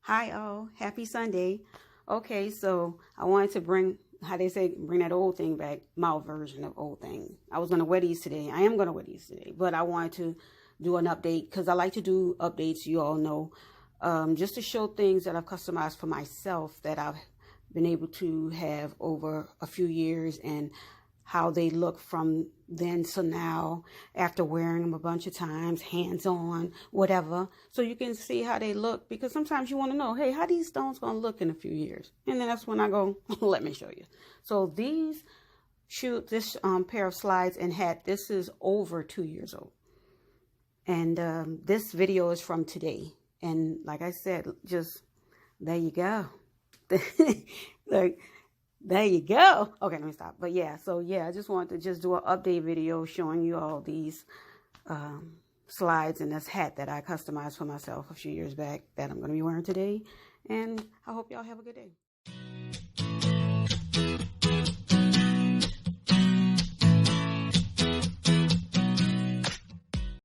Hi all, happy Sunday. Okay, so I wanted to bring, how they say, bring that old thing back, my version of old thing. I was going to wear these today. I am going to wear these today, but I wanted to do an update because I like to do updates, you all know, just to show things that I've customized for myself that I've been able to have over a few years and how they look from then to now after wearing them a bunch of times, hands on, whatever. So you can see how they look, because sometimes you want to know, hey, how these stones going to look in a few years? And then that's when I go, let me show you. So these this pair of slides and hat, this is over 2 years old. And this video is from today. And like I said, just there you go. Like, there you go. Okay, let me stop. But yeah, so yeah, I just wanted to just do an update video showing you all these slides and this hat that I customized for myself a few years back that I'm going to be wearing today. And I hope y'all have a good day.